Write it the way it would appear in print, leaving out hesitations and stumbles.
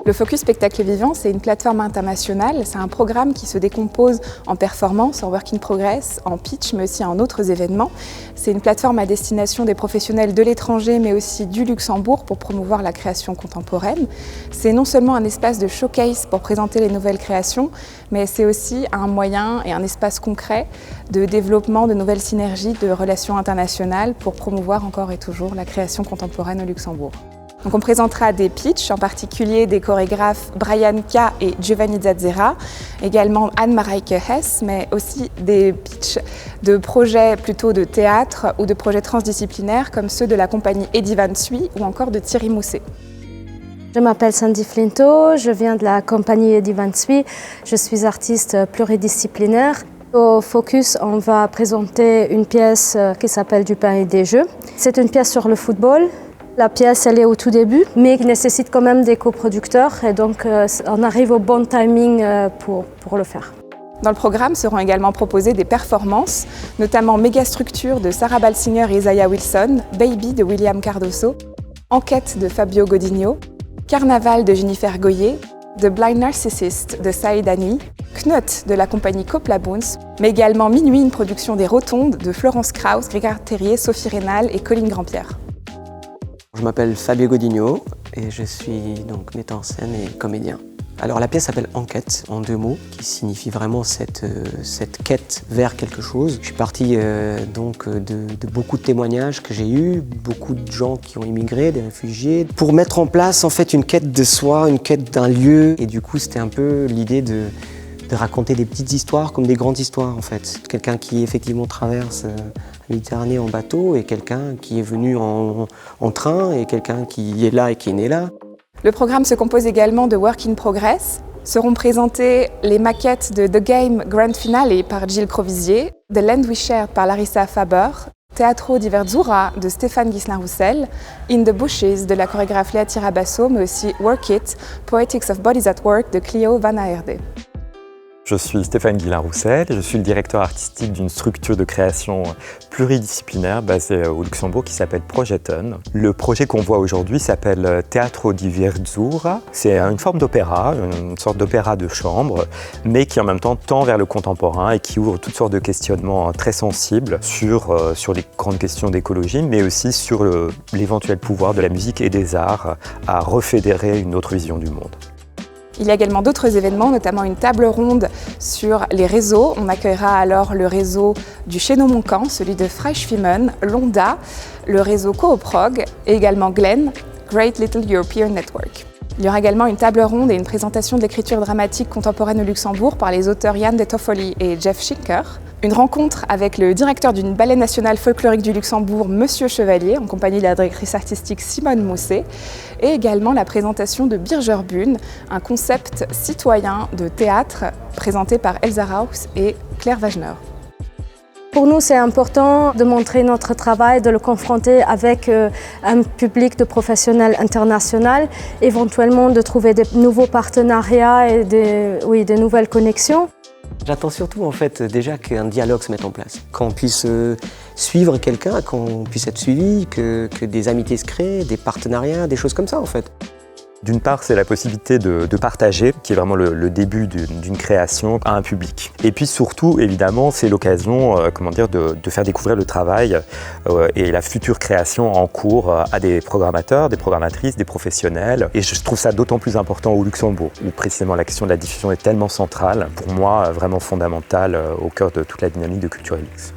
Le Focus Spectacle Vivant, c'est une plateforme internationale. C'est un programme qui se décompose en performance, en work in progress, en pitch, mais aussi en autres événements. C'est une plateforme à destination des professionnels de l'étranger, mais aussi du Luxembourg pour promouvoir la création contemporaine. C'est non seulement un espace de showcase pour présenter les nouvelles créations, mais c'est aussi un moyen et un espace concret de développement de nouvelles synergies de relations internationales pour promouvoir encore et toujours la création contemporaine au Luxembourg. Donc on présentera des pitchs, en particulier des chorégraphes Brian K. et Giovanni Zazzera, également Anne-Mareike Hess, mais aussi des pitchs de projets plutôt de théâtre ou de projets transdisciplinaires comme ceux de la compagnie Vivant ou encore de Thierry Mousset. Je m'appelle Sandy Flinto, je viens de la compagnie Vivant. Je suis artiste pluridisciplinaire. Au Focus, on va présenter une pièce qui s'appelle Du pain et des jeux. C'est une pièce sur le football. La pièce, elle est au tout début, mais qui nécessite quand même des coproducteurs. Et donc, on arrive au bon timing pour le faire. Dans le programme seront également proposées des performances, notamment Mégastructure de Sarah Balsinger et Isaiah Wilson, Baby de William Cardoso, Enquête de Fabio Godinho, Carnaval de Jennifer Goyer, The Blind Narcissist de Saïd Ani, Knut de la compagnie Copla Boons, mais également Minuit, une production des Rotondes de Florence Krauss, Grégoire Terrier, Sophie Rénal et Colline Grandpierre. Je m'appelle Fabio Godinho et je suis donc metteur en scène et comédien. Alors la pièce s'appelle Enquête, en 2 mots, qui signifie vraiment cette quête vers quelque chose. Je suis parti de beaucoup de témoignages que j'ai eus, beaucoup de gens qui ont immigré, des réfugiés, pour mettre en place en fait une quête de soi, une quête d'un lieu. Et du coup c'était un peu l'idée de raconter des petites histoires comme des grandes histoires en fait. Quelqu'un qui effectivement traverse la Méditerranée en bateau et quelqu'un qui est venu en train et quelqu'un qui est là et qui est né là. Le programme se compose également de work in progress. Seront présentées les maquettes de The Game Grand Finale par Gilles Crovisier, The Land We Shared par Larissa Faber, Teatro di Verzura de Stéphane Ghislain-Roussel, In the Bushes de la chorégraphe Léa Tirabasso, mais aussi Work It, Poetics of Bodies at Work de Clio Van Aerde. Je suis Stéphane Ghislain-Roussel et je suis le directeur artistique d'une structure de création pluridisciplinaire basée au Luxembourg qui s'appelle Projeton. Le projet qu'on voit aujourd'hui s'appelle Teatro di Verzura. C'est une forme d'opéra, une sorte d'opéra de chambre, mais qui en même temps tend vers le contemporain et qui ouvre toutes sortes de questionnements très sensibles sur les grandes questions d'écologie, mais aussi sur l'éventuel pouvoir de la musique et des arts à refédérer une autre vision du monde. Il y a également d'autres événements, notamment une table ronde sur les réseaux. On accueillera alors le réseau du Chéneau-Montcamp, celui de Freischwimmen, Londa, le réseau Cooprog et également Glen, Great Little European Network. Il y aura également une table ronde et une présentation de l'écriture dramatique contemporaine au Luxembourg par les auteurs Jan de Toffoli et Jeff Schinker. Une rencontre avec le directeur d'une ballet nationale folklorique du Luxembourg, Monsieur Chevalier, en compagnie de la directrice artistique Simone Mousset, et également la présentation de Birgerbühne, un concept citoyen de théâtre présenté par Elsa Rauch et Claire Wagner. Pour nous, c'est important de montrer notre travail, de le confronter avec un public de professionnels internationaux, éventuellement de trouver des nouveaux partenariats et des nouvelles connexions. J'attends surtout en fait déjà qu'un dialogue se mette en place, qu'on puisse suivre quelqu'un, qu'on puisse être suivi, que des amitiés se créent, des partenariats, des choses comme ça en fait. D'une part, c'est la possibilité de partager, qui est vraiment le début d'une création à un public. Et puis surtout, évidemment, c'est l'occasion de faire découvrir le travail et la future création en cours à des programmateurs, des programmatrices, des professionnels. Et je trouve ça d'autant plus important au Luxembourg, où précisément la question de la diffusion est tellement centrale, pour moi vraiment fondamentale au cœur de toute la dynamique de Cultur et Lux.